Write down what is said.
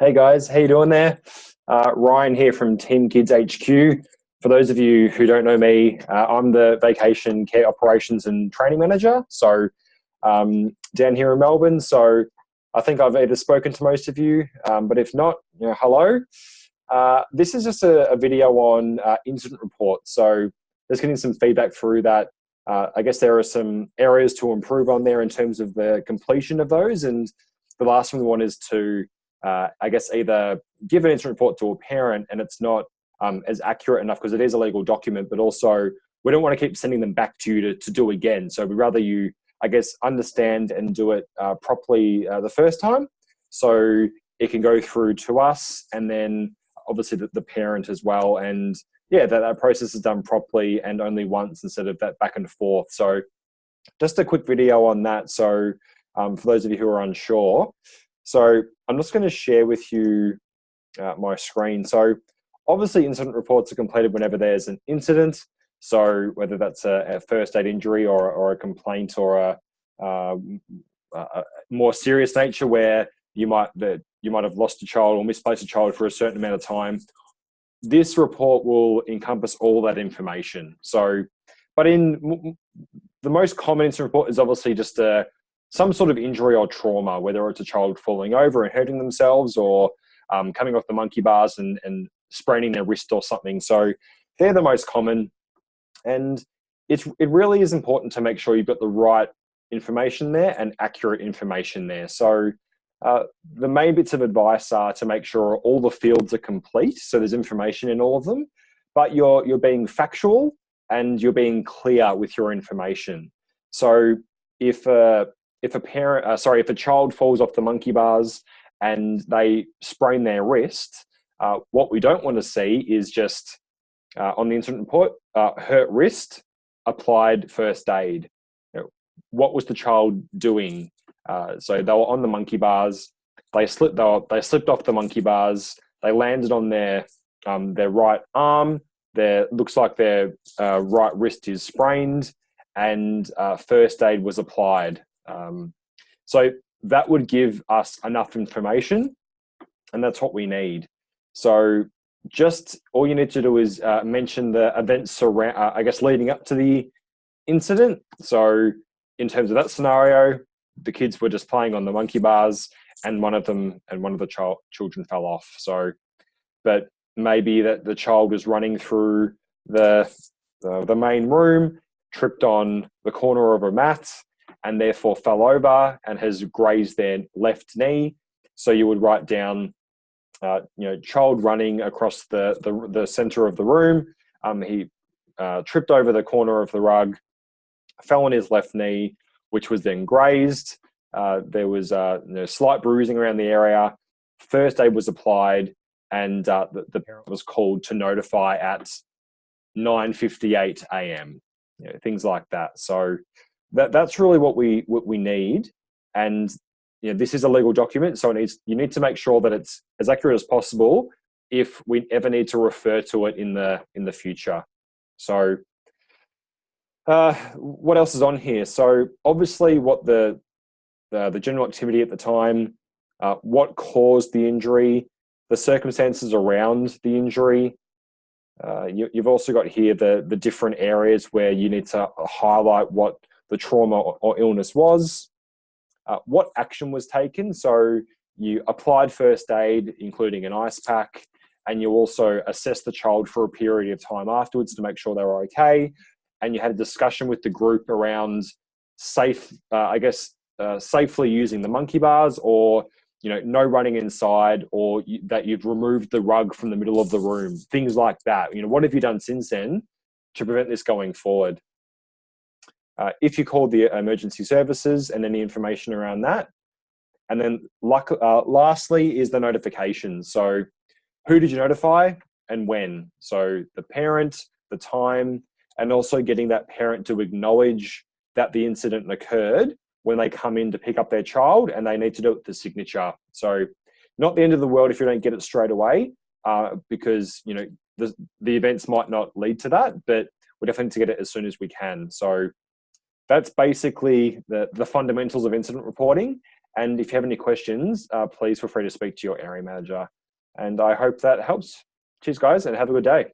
Hey guys, how you doing there? Ryan here from Team Kids HQ. For those of you who don't know me, I'm the Vacation Care Operations and Training Manager. Down here in Melbourne. So I think I've either spoken to most of you, but if not, hello. This is just a video on incident reports. So just getting some feedback through that. I guess there are some areas to improve on there in terms of the completion of those. And the last thing we want is to I guess either give an incident report to a parent and it's not as accurate enough because it is a legal document, but also we don't want to keep sending them back to you to do again. So we'd rather you, I guess, understand and do it properly the first time. So it can go through to us and then obviously the parent as well. And yeah, that process is done properly and only once instead of that back and forth. So just a quick video on that. So for those of you who are unsure, so I'm just going to share with you my screen. So obviously incident reports are completed whenever there's an incident. So whether that's a first aid injury or a complaint or a more serious nature where you might have lost a child or misplaced a child for a certain amount of time, this report will encompass all that information. So, but in the most common incident report is obviously just some sort of injury or trauma, whether it's a child falling over and hurting themselves or coming off the monkey bars and spraining their wrist or something. So they're the most common. And it really is important to make sure you've got the right information there and accurate information there. So the main bits of advice are to make sure all the fields are complete. So there's information in all of them, but you're being factual and you're being clear with your information. So if a child falls off the monkey bars and they sprain their wrist, what we don't want to see is just on the incident report, hurt wrist, applied first aid. What was the child doing? So they were on the monkey bars. They slipped off the monkey bars. They landed on their right arm. Looks like their right wrist is sprained, and first aid was applied. So that would give us enough information, and that's what we need. So just all you need to do is mention the events around, I guess, leading up to the incident. So in terms of that scenario, the kids were just playing on the monkey bars, and one of the children fell off. So, but maybe that the child was running through the main room, tripped on the corner of a mat, and therefore fell over and has grazed their left knee. So you would write down, child running across the center of the room. He tripped over the corner of the rug, fell on his left knee, which was then grazed. There was slight bruising around the area. First aid was applied, and the parent was called to notify at 9:58 a.m. Things like that. So that's really what we need. And this is a legal document, so you need to make sure that it's as accurate as possible if we ever need to refer to it in the future. So what else is on here? So obviously what the general activity at the time, what caused the injury, the circumstances around the injury. You've also got here the different areas where you need to highlight what the trauma or illness was, what action was taken. So you applied first aid, including an ice pack, and you also assessed the child for a period of time afterwards to make sure they were okay. And you had a discussion with the group around safely using the monkey bars, or no running inside, or that you've removed the rug from the middle of the room, things like that. What have you done since then to prevent this going forward? If you called the emergency services and any information around that. And then lastly is the notification. So who did you notify and when? So the parent, the time, and also getting that parent to acknowledge that the incident occurred when they come in to pick up their child, and they need to do it with the signature. So not the end of the world if you don't get it straight away, because the events might not lead to that, but we definitely need to get it as soon as we can. So that's basically the fundamentals of incident reporting. And if you have any questions, please feel free to speak to your area manager. And I hope that helps. Cheers, guys, and have a good day.